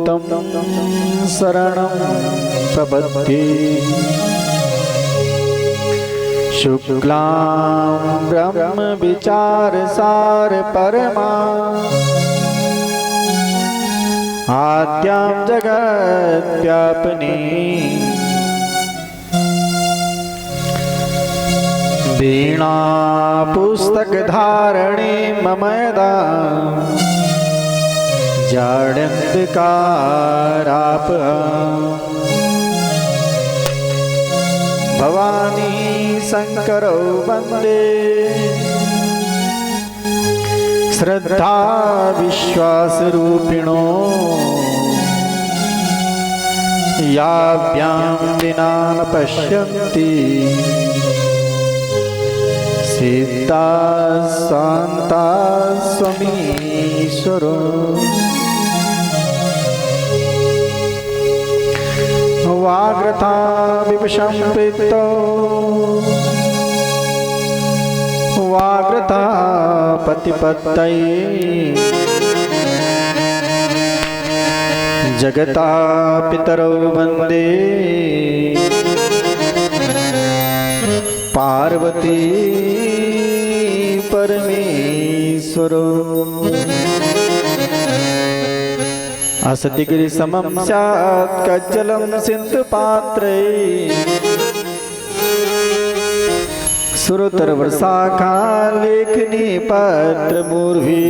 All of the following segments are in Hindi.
तं शरणं प्रपद्ये। शुक्लां ब्रह्म विचार सार परमा आद्यां जगत् व्यापिनी वीणा पुस्तक धारणी ममदा जाड्यंधकाराप भवानी शंकरौ वंदे श्रद्धा विश्वास रूपिणो याभ्यां विना न पश्यन्ति सिद्धा शांता स्वमीश्वरो। वाग्रता विपशंप्रीतो वाग्रता पतिपत्तये जगता पितरौ वंदे पार्वती परमेश्वरो। असतिगिरि समं स्यात् कज्जलं सिन्धुपात्रे सुरतरवर्षाखा लेखनी पत्र मूर्वी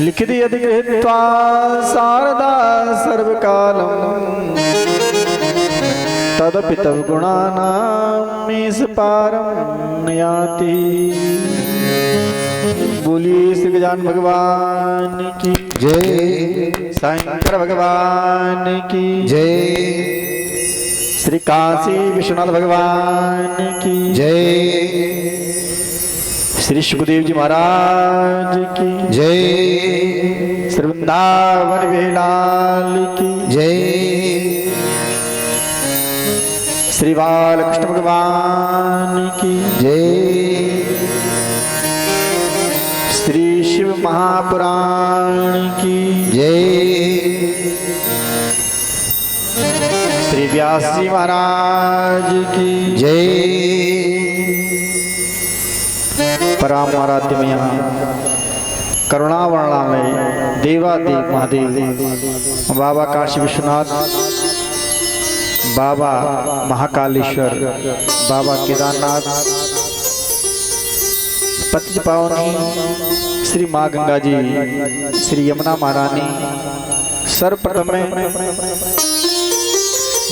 लिखति अधिकृत्वा शारदा सर्वकालं तदपि तव गुणानां मीश पारं याति। बोलिए श्री गजानन भगवान की जय, शंकर भगवान की जय, श्री काशी विश्वनाथ भगवान की जय, श्री सुखदेव जी महाराज की जय, श्री वृंदावन बिहारी की जय, श्री बालकृष्ण भगवान की जय, श्री शिव महापुराण की जय, श्री व्यास जी महाराज की जय। परम आराध्य में यहाँ करुणावर्णालय देवादेव महादेव बाबा काशी विश्वनाथ, बाबा महाकालेश्वर, बाबा केदारनाथ, पतित पावनी श्री माँ गंगा जी, श्री यमुना महारानी, सर्वप्रथम में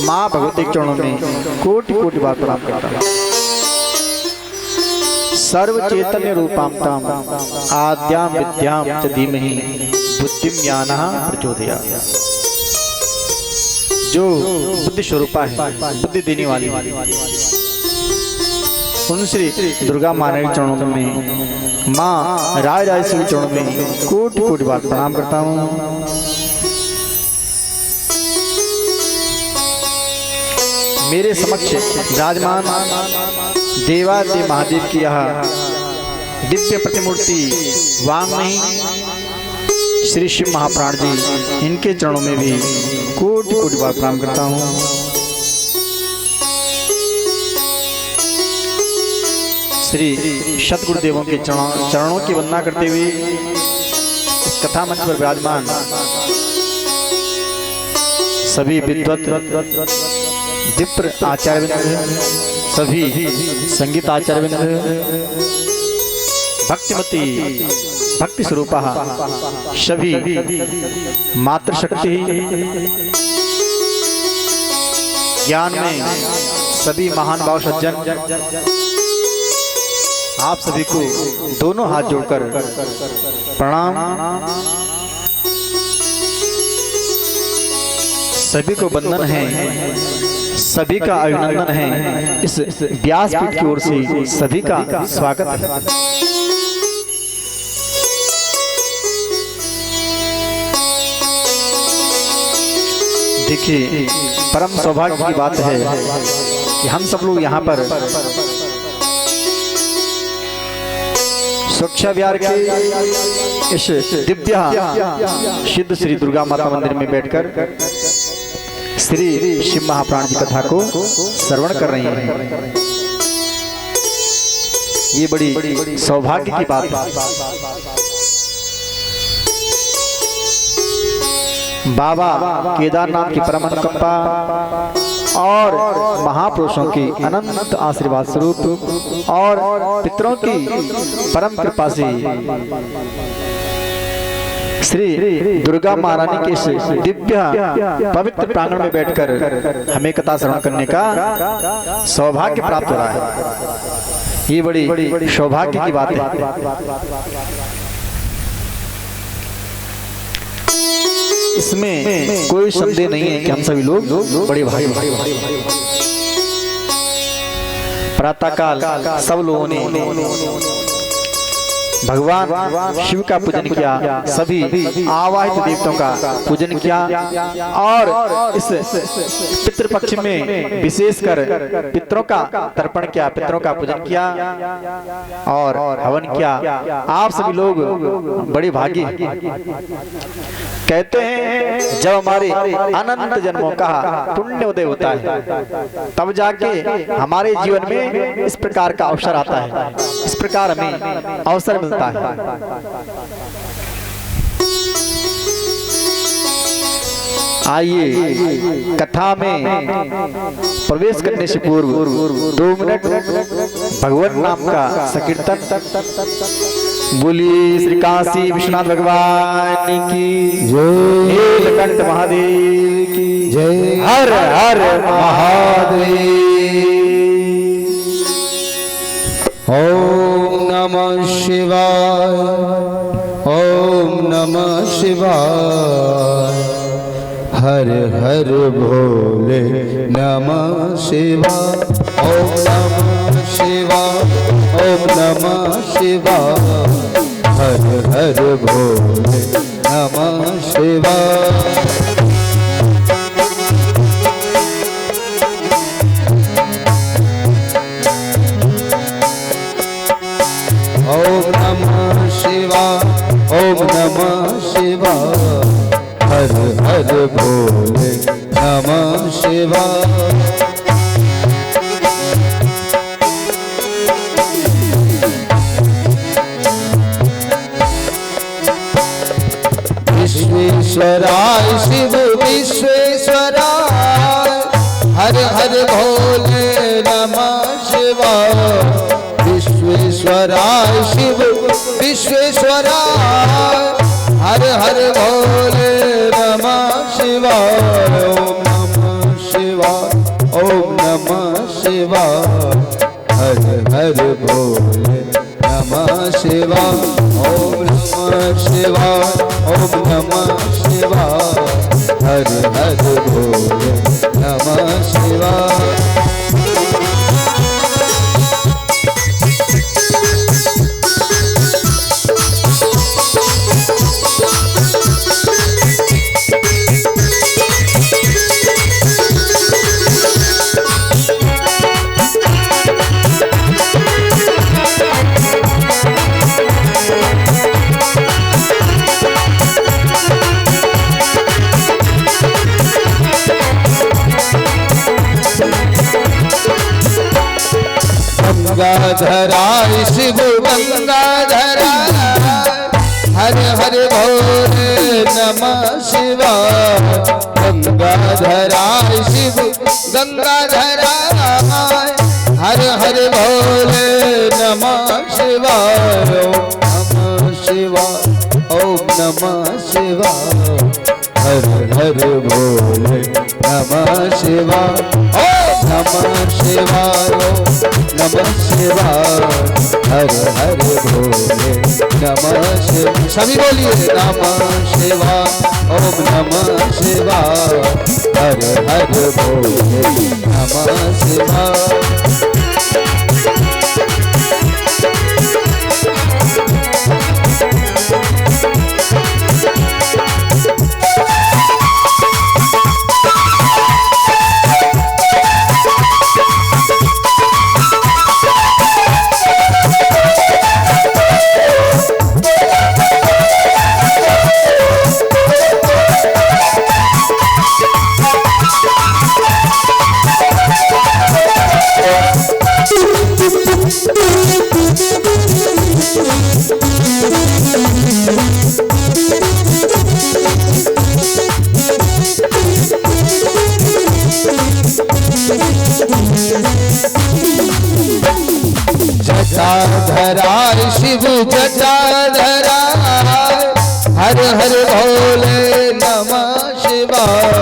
माँ भगवती के चरणों में कोटि कोटि बार प्रणाम करता हूँ। सर्व चैतन्य रूपां तां आद्यां विद्यां च धीमहि बुद्धिं ज्ञानः प्रचोदयात्। जो बुद्धि स्वरूपा है, बुद्धि देने वाली, उन श्री दुर्गा माता के चरणों में, माँ राय राजेश्वरी के चरणों में कोटि कोटि बार प्रणाम करता हूँ। मेरे समक्ष विराजमान देवादेव महादेव की यह दिव्य प्रतिमूर्ति वांगमयी श्री शिव महाप्राण जी, इनके चरणों में भी कोटि कोटि बार प्रणाम करता हूँ। श्री सतगुरुदेवों के चरणों की वंदना करते हुए इस कथा मंच पर विराजमान सभी विद्वत विप्र आचार्य, सभी संगीत आचार्य, भक्तिमती भक्ति स्वरूपा, सभी मातृशक्ति ज्ञान में सभी महान भाव सज्जन, आप सभी को दोनों हाथ जोड़कर प्रणाम। सभी को वंदन है, सभी का अभिनंदन है। इस व्यासपीठ की ओर से सभी का स्वागत है। देखिए, परम सौभाग्य की बात है कि हम सब लोग यहाँ पर सुरक्षा विहार के इस दिव्य सिद्ध श्री दुर्गा माता मंदिर में बैठकर श्री शिव महाप्राण जी कथा को श्रवण कर रही हैं। ये बड़ी सौभाग्य की बात है। बाबा केदारनाथ की परम अनुकंपा और महापुरुषों की अनंत आशीर्वाद स्वरूप और पितरों की परम कृपा से श्री दुर्गा महारानी के इस दिव्य पवित्र प्रांगण में बैठकर हमें कथा श्रवण करने का सौभाग्य प्राप्त हो रहा है। ये बड़ी सौभाग्य की बात है। इसमें कोई संदेह नहीं है कि हम सभी लोग बड़े भाई प्रातःकाल सब लोगों ने भगवान शिव का पूजन किया, सभी आवाहित देवताओं का पूजन किया और इस पितृपक्ष में विशेषकर पितरों का तर्पण किया, पितरों का पूजन किया और हवन किया। आप सभी लोग बड़े भागी। कहते हैं जब हमारे अनंत जन्मों का पुण्य उदय होता है तब जाके हमारे जीवन में इस प्रकार का अवसर आता है, इस प्रकार हमें अवसर मिलता है। आइए कथा में प्रवेश करने से पूर्व 2 मिनट भगवान नाम का संकीर्तन। बोलिए श्री काशी विश्वनाथ भगवान की जय, नीलकंठ महादेव की जय, हर हर महादेव। ओम नमः शिवाय, ओम नमः शिवाय, हर हर भोले नमः शिवाय। ओम नमः शिवाय, ओम नमः शिवाय, हर हर भोले नमः शिवाय। ओम नमः शिवाय, ओम नमः शिवाय, हर हर भोले नमः शिवाय। विश्वेश्वराय शिव विश्वेश्वराय, हर हर भोले नमः शिवाय। विश्वेश्वराय शिव विश्वेश्वराय, हर हर भोले नमः शिवाय। ओम नमः शिवाय, ओम नमः शिवाय, हर हर भोले नमः शिवाय। ओम नमः शिवाय, ओम नमः शिवाय, हर हर भोले नमः शिवाय। गंगाधराय शिव गंगाधराय, हर हर भोले नमः शिवाय। गंगाधराय शिव गंगाधराय, हर हर भोले नमः शिवाय। ओम नमः शिवाय, ओम नमः शिवाय, हर हर भोले नमः शिवाय। ओम नमः शिवाय, नमः शिवाय, हर हर भोले नमः शिवाय। सभी बोलिए नमः शिवाय, ओम नमः शिवाय, हर हर भोले नमः शिवाय। जटाधराय शिव जटाधराय हर हर भोले नमः शिवाय।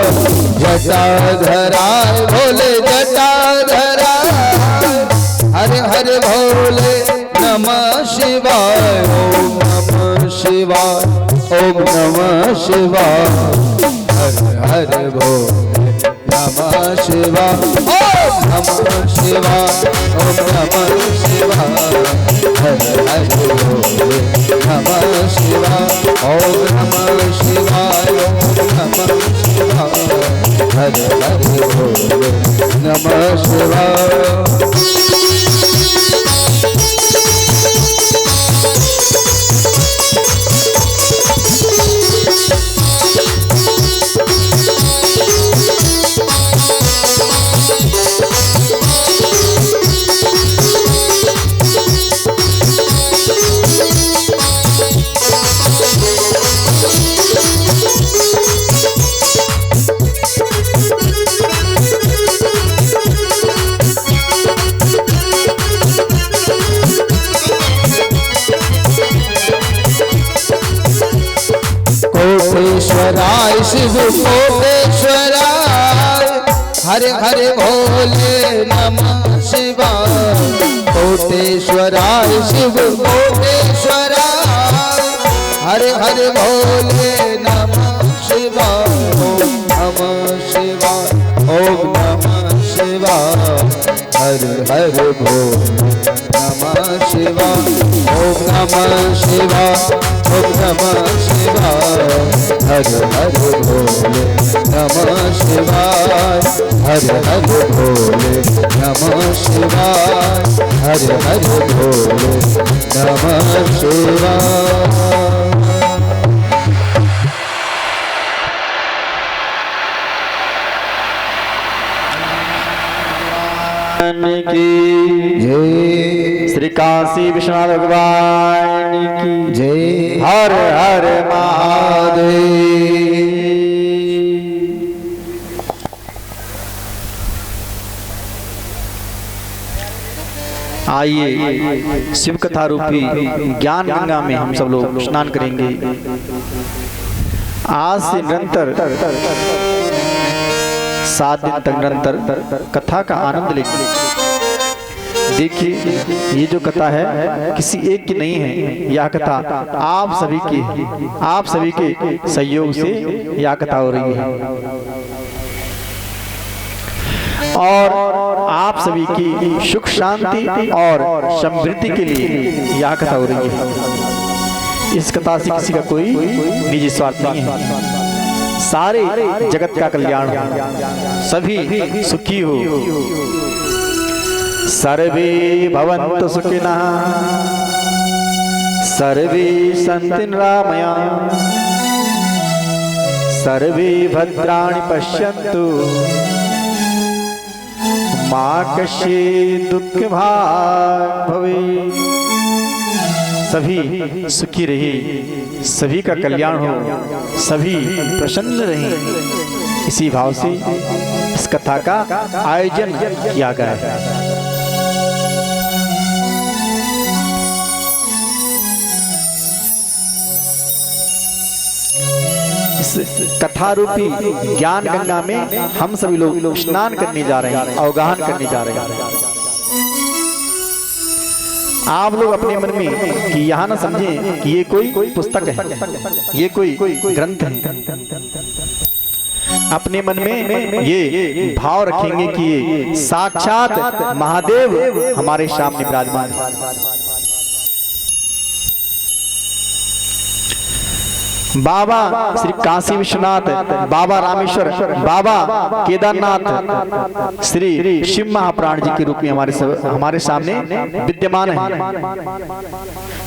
जटाधराय भोले जटाधराय हर हर भोले नमः शिवाय। ओम नमः शिवाय ओम नमः शिवाय हर हर भोले नमः शिवाय। ओम नमः शिवाय ओम नमः शिवाय हर हर भोले नमः शिवाय। ओम नमः शिवाय ओम नमः शिवाय हर हर भोले नमः शिवाय। कोटेश्वराय शिव कोटेश्वराय हर हर भोले नमः शिवाय। कोटेश्वराय शिव कोटेश्वराय हर हर भोले नमः शिवाय। ओम नमः शिवाय ओम नमः शिवाय हर हर भोले नमः शिवाय। ओम नमः शिवाय ओम नमः शिवाय हर हर भोले नमः शिवाय। हर हर भोले नमः शिवाय हर हर भोले नमः शिवाय। की जय। श्री काशी विश्वनाथ भगवान की जय। हर हर महादेव। आइए शिव कथा रूपी ज्ञान गंगा में हम सब लोग स्नान करेंगे। आज से निरंतर 7 दिन तक निरंतर कथा का आनंद लेंगे। देखिए ये जो कथा है किसी एक की नहीं है, यह कथा आप सभी की है। आप सभी के सहयोग से यह कथा हो रही है और आप सभी की सुख शांति और समृद्धि के लिए यह कथा हो रही है। इस कथा से किसी का कोई निजी स्वार्थ नहीं है। सारे जगत का कल्याण हो, सभी सुखी हो। सर्वे भवन्तु सुखिनः सर्वे सन्तु निरामया सर्वे भद्राणि पश्यन्तु मा कश्चित् दुःखभाग् भवेत्। सभी सुखी रहे, सभी का कल्याण हो, सभी प्रसन्न रहें, इसी भाव से इस कथा का आयोजन किया गया है। इस कथा रूपी ज्ञान गंगा में हम सभी लोग स्नान करने जा रहे हैं, अवगाहन करने जा रहे हैं। आप लोग अपने मन में कि यहाँ ना समझें कि ये कोई पुस्तक है, ये कोई ग्रंथ है। अपने मन में ये भाव रखेंगे कि ये साक्षात महादेव हमारे सामने विराजमान है। बाबा श्री काशी विश्वनाथ, बाबा रामेश्वर, बाबा केदारनाथ, श्री शिव महाप्राण जी के रूप में हमारे सामने विद्यमान है।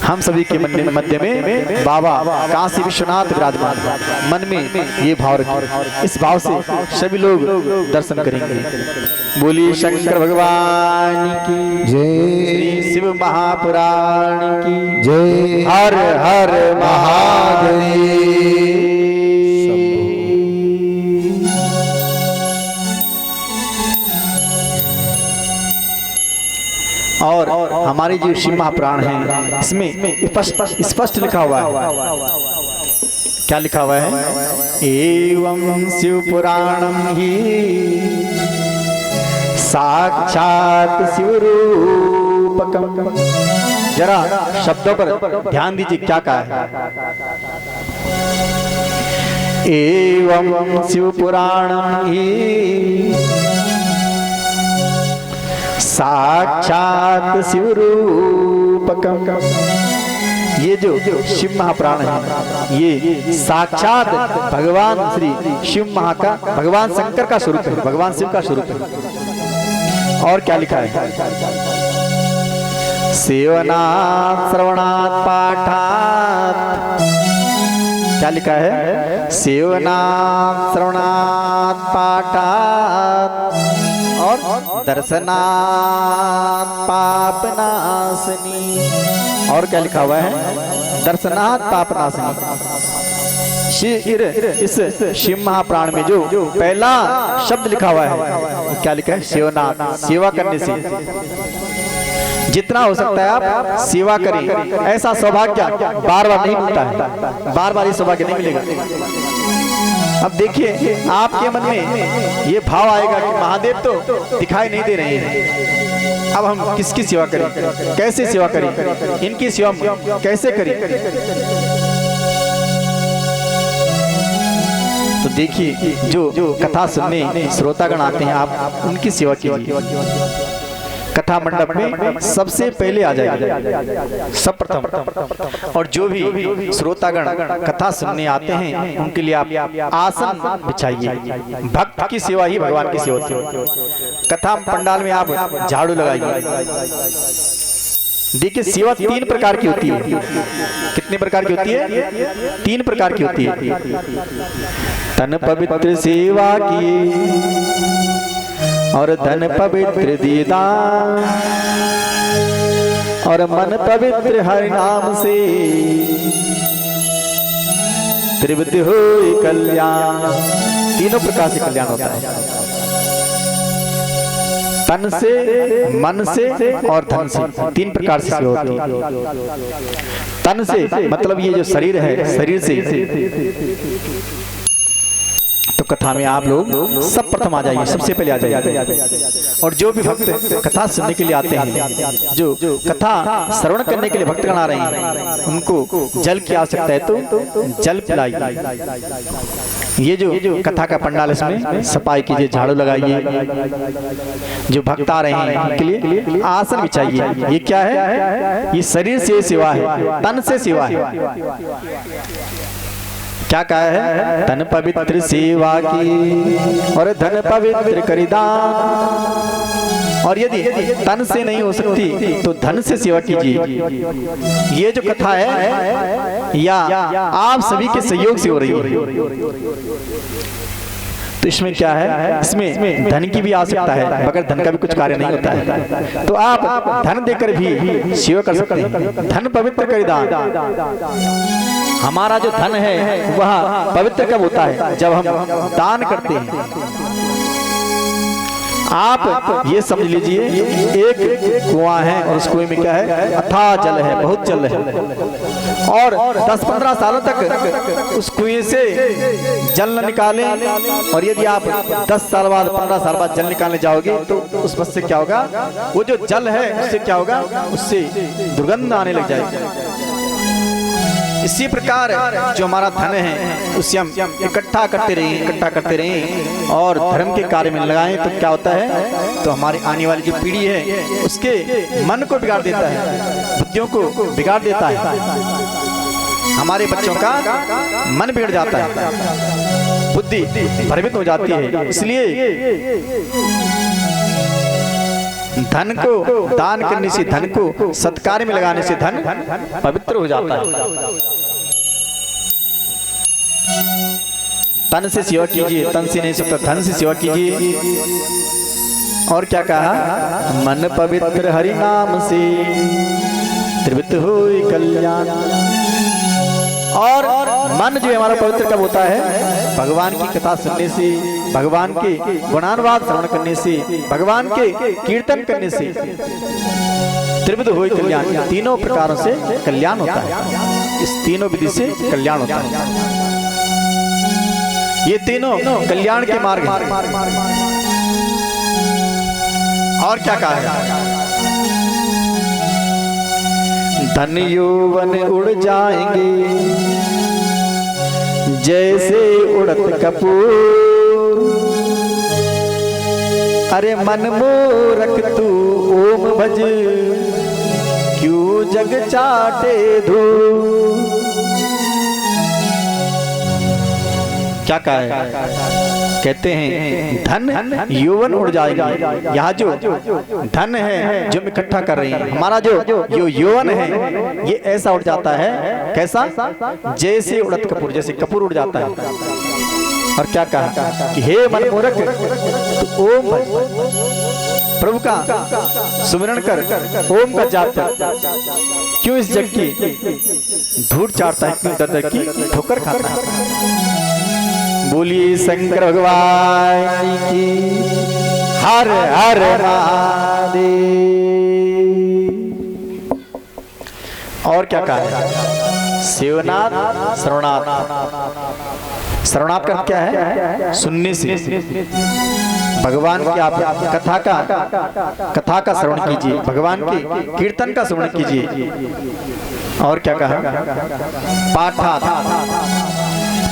हम सभी के मन में मध्य में बाबा काशी विश्वनाथ विराजमान, मन में ये भाव रखें, इस भाव से सभी लोग दर्शन करेंगे। बोलिए शंकर भगवान की जय, श्री शिव महापुराण की जय, हर हर महादेव। और हमारी जो शिव महापुराण है इसमें स्पष्ट लिखा हुआ है, क्या लिखा हुआ है? एवं शिव पुराणम ही साक्षात शिवरूपकम। जरा शब्दों पर ध्यान दीजिए, क्या कहा है? एवं शिव पुराणम ही साक्षात शिवरूपकम। ये जो शिव महापुराण है ये साक्षात भगवान श्री शिव महा का, भगवान शंकर का स्वरूप है, भगवान शिव का स्वरूप है। और क्या लिखा है? सेवनात् श्रवणात् पाठात्। क्या लिखा है? सेवनात् श्रवणात् पाठात् और दर्शनात् पापनाशनी। और क्या लिखा हुआ है? दर्शनात् पापनाशनी। इस शिव महापुराण में जो पहला शब्द लिखा हुआ है वो क्या लिखा है? सेवनात्, सेवा करने से। जितना हो सकता है आप सेवा करें। ऐसा सौभाग्य बार बार नहीं मिलता है, बार बार ये सौभाग्य नहीं मिलेगा। अब देखिए आपके मन में ये भाव आएगा कि महादेव तो दिखाई नहीं दे रहे हैं, अब हम किसकी सेवा करें, कैसे सेवा करें, इनकी सेवा कैसे करें? तो देखिए जो कथा सुनने श्रोतागण आते हैं, आप उनकी सेवा कीजिए। कथा मंडप में सबसे पहले आ जाएगा, सब प्रथम। और जो भी श्रोतागण कथा सुनने आते हैं उनके लिए आप आसन बिछाइए। भक्त की सेवा ही भगवान की सेवा होती है। कथा पंडाल में आप झाड़ू लगाइए। देखिए सेवा 3 प्रकार की होती है। कितने प्रकार की होती है? 3 प्रकार की होती है। तन पवित्र सेवा की और धन पवित्र दीदार और मन पवित्र हरि नाम से त्रिविध हो कल्याण। तीनों प्रकार से कल्याण होता है, तन से, मन से और धन से। 3 प्रकार से सेवा होती है। तन से मतलब ये जो शरीर है, शरीर से तो कथा में आप लोग सब प्रथम आ जाइए, सबसे पहले आ जाइए। और जो भी भक्त कथा सुनने के लिए आते हैं, जो कथा श्रवण करने के लिए भक्तगण आ रहे हैं, उनको जल की आवश्यकता है तो जल पिलाइए। ये जो कथा का पंडाल इसमें सफाई कीजिए, झाड़ू लगाइए। जो भक्त आ रहे हैं उनके लिए आसन बिछाइए। ये क्या है? ये शरीर से सेवा है, तन से सेवा है। क्या कहा है? तन पवित्र सेवा की और धन पवित्र करिदान। और यदि तन से नहीं हो सकती तो धन से सेवा कीजिए। ये जो कथा है या आप सभी के सहयोग से हो रही है। तो इसमें क्या है? इसमें धन की भी आवश्यकता है, मगर धन का भी कुछ कार्य नहीं होता है। तो आप धन देकर भी सेवा कर सकते हैं। धन पवित्र करिदान। हमारा जो धन है वह पवित्र कब होता है? जब हम दान करते हैं। आप ये समझ लीजिए, एक कुआं है और उस कुएं में क्या है? अथाह जल है, बहुत जल है। और 10-15 सालों तक उस कुएं से जल न निकालें, और यदि आप 10 साल बाद, 15 साल बाद जल निकालने जाओगे तो उस बस से क्या होगा? वो जो जल है उससे क्या होगा? उससे दुर्गंध आने लग जाएगी। इसी प्रकार जो हमारा धन है उसे हम इकट्ठा करते रहें और धर्म के कार्य में लगाएं तो क्या होता है? तो हमारी आने वाली जो पीढ़ी है उसके मन को बिगाड़ देता है, बुद्धियों को बिगाड़ देता है। हमारे बच्चों का मन बिगड़ जाता है, बुद्धि भ्रमित हो जाती है। इसलिए धन को दान करने से, धन को सत्कार में लगाने से धन पवित्र हो जाता है। तन से सेवा कीजिए, तन से नहीं सकता, धन से सेवा कीजिए। और क्या कहा, मन पवित्र हरि नाम से त्रिवित होई कल्याण। और मन जो हमारा पवित्र कब होता है, भगवान की कथा सुनने से, भगवान के गुणानुवाद श्रवण करने से, भगवान के कीर्तन करने से त्रिविध होई कल्याण। तीनों प्रकारों से कल्याण होता है, इस तीनों विधि से कल्याण होता है। ये तीनों कल्याण के मार्ग हैं। और क्या कहा है, धन यौवन उड़ जाएंगे जैसे उड़त कपूर। अरे मन मूरख तू ओम भज, क्यों जग चाटे धूल। क्या कहा है, कहते हैं धन यौवन उड़ जाएगा। यहाँ जो धन है जो हम इकट्ठा कर रहे हैं, हमारा जो यौवन है ये ऐसा उड़ जाता है। कैसा, जैसे उड़त कपूर, जैसे कपूर उड़ जाता है। और क्या कहा कि हे मन मूर्ख तो ओम प्रभु का सुमिरन कर, ओम का जाप कर। क्यों इस जग की धूल चाटता है, क्यों दर्द की ठोकर खाता है। बोलिए शंकर भगवान की हर हर महादेव। और क्या कहा है, सेवनाथ श्रवणाथ। श्रवणाथ का क्या है, सुनने से। भगवान की आप कथा का श्रवण कीजिए, भगवान के कीर्तन का श्रवण कीजिए। और क्या कहा, पाठात।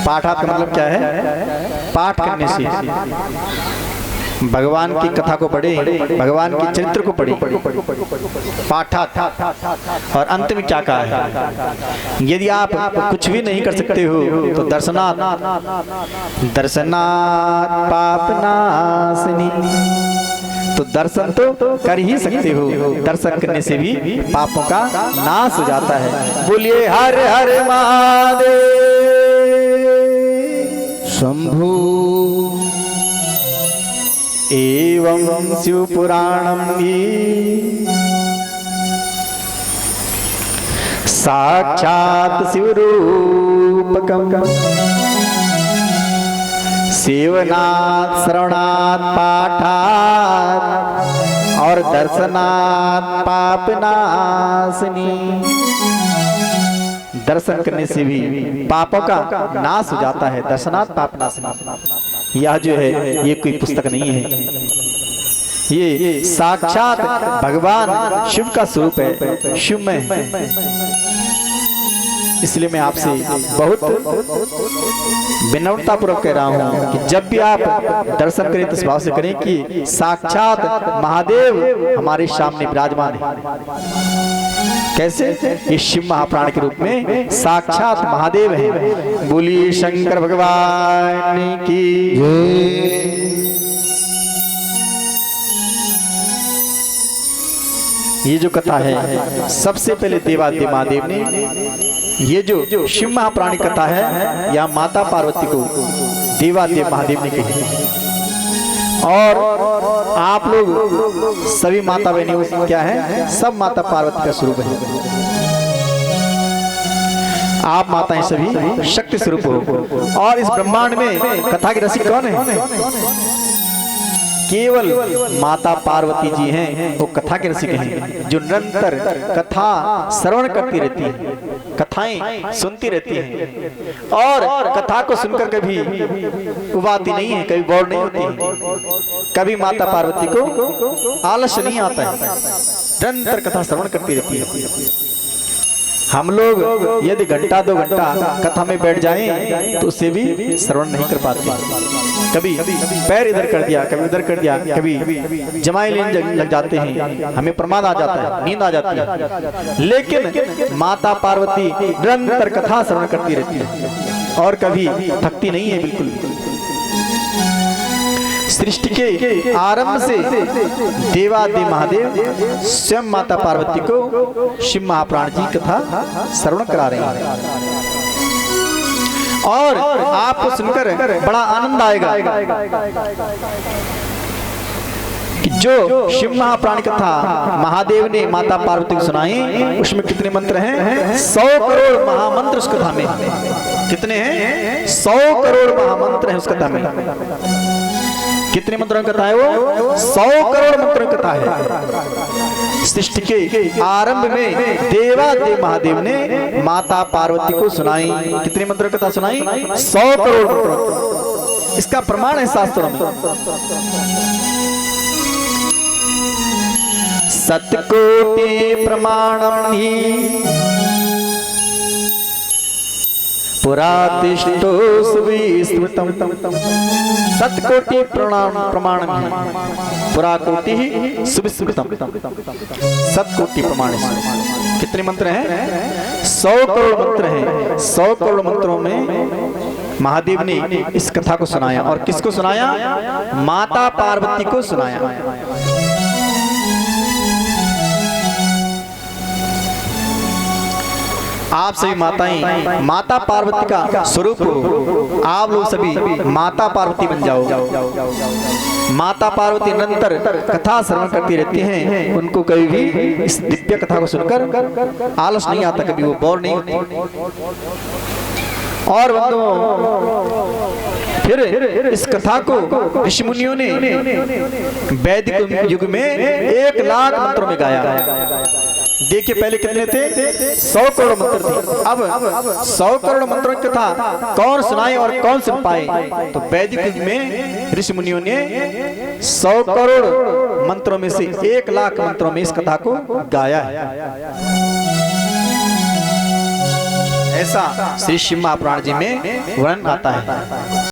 पाठात का मतलब क्या है, पाठ करने से। भगवान की कथा को पढ़े, भगवान के चरित्र को पढ़े, पाठात। और अंत में क्या कहा है, यदि आप कुछ भी नहीं कर सकते हो तो दर्शनाथ। दर्शनाथ पापनाशनी। तो दर्शन तो कर ही सकते हो, दर्शन करने से भी पापों का नाश हो जाता है। बोलिए हर हर महादेव शंभु। एवं शिव पुराणम भी साक्षात शिवरूपकम। सेवनाथ श्रवणात् पाठात् और दर्शनात् पापनाशनी। दर्शन करने से भी पापों का नाश हो जाता है। दर्शनात् पापनाशनी, यह जो है ये कोई पुस्तक नहीं है, ये साक्षात भगवान शिव का स्वरूप है, शिवमय है। इसलिए मैं आपसे बहुत विनम्रता पूर्वक कह रहा हूँ कि जब भी आप दर्शन करें तो इस भाव से करें कि साक्षात महादेव हमारे सामने विराजमान है। कैसे, ये शिव महाप्राण के रूप में साक्षात महादेव है। बोलिए शंकर भगवान की जय। ये जो कथा है सबसे पहले देवादिदेव महादेव ने, ये जो शिव महाप्राणी कथा है या माता पार्वती को देवादिदेव महादेव ने कही। और आप लोग सभी माता बहनी क्या है, सब माता पार्वती का स्वरूप है। आप माताएं सभी शक्ति स्वरूप हो। और इस ब्रह्मांड में कथा के रसिक कौन है, केवल माता पार्वती जी हैं, वो कथा के रसिक हैं, जो निरंतर कथा श्रवण करती रहती है, कथाएं सुनती रहती हैं। और कथा को सुनकर कभी उबाती नहीं है, कभी बोर नहीं होती है, कभी माता पार्वती को आलस्य नहीं आता है, निरंतर कथा श्रवण करती रहती है। हम लोग यदि घंटा 2 घंटा कथा में बैठ जाएं तो उससे भी श्रवण नहीं कर पाते। कभी पैर इधर कर दिया, कभी उधर कर दिया, कभी जमाई लेने लग जाते हैं, हमें प्रमाद आ जाता है, नींद आ जाती है। लेकिन माता पार्वती निरंतर कथा श्रवण करती रहती है और कभी थकती नहीं है बिल्कुल। सृष्टि के आरंभ से देवादि महादेव स्वयं माता पार्वती को शिव महापुराण जी कथा श्रवण करा रहे हैं और आपको सुनकर बड़ा आनंद आएगा कि जो शिव महापुराण कथा महादेव ने माता पार्वती को सुनाई, उसमें कितने मंत्र हैं? 100 करोड़ महामंत्र उस कथा में। कितने हैं? 100 करोड़ महामंत्र हैं उस कथा में। कितने मंत्रों की कथा है वो? 100 करोड़ मंत्रों की कथा है। सृष्टि के आरंभ में देवादेव महादेव ने माता पार्वती को सुनाई। कितने मंत्रों की कथा सुनाई? 100 करोड़ मंत्रों। इसका प्रमाण है शास्त्रों में। सतकोटि प्रमाणम ही पुरातिष्ठो सुविस्मृतम्। सतकोटि प्रमाणम ही पुराकोटि सुविस्मृतम्। सतकोटि प्रमाण। कितने मंत्र हैं? 100 करोड़ मंत्र हैं। 100 करोड़ मंत्रों में महादेव ने इस कथा को सुनाया। और किसको सुनाया? माता पार्वती को सुनाया। आप सभी माताएं माता पार्वती का स्वरूप हो। आप लोग सभी माता पार्वती बन जाओ। माता पार्वती निरंतर कथा श्रवण करती रहती हैं। उनको कभी भी इस दिव्य कथा को सुनकर आलस नहीं आता, कभी वो बोर नहीं होती। और फिर इस कथा को ऋषि मुनियों ने वैदिक युग में 1 लाख मंत्रों में गाया। देखिए पहले कितने थे? 100 करोड़ मंत्र थे। अब 100 करोड़ मंत्रों की कथा कौन सुनाए और कौन सुन पाए? तो वैदिक युग में ऋषि मुनियों ने 100 करोड़ मंत्रों में से 1 लाख मंत्रों में इस कथा को गाया है। ऐसा श्री शिव महापुराण जी में वर्णन आता है।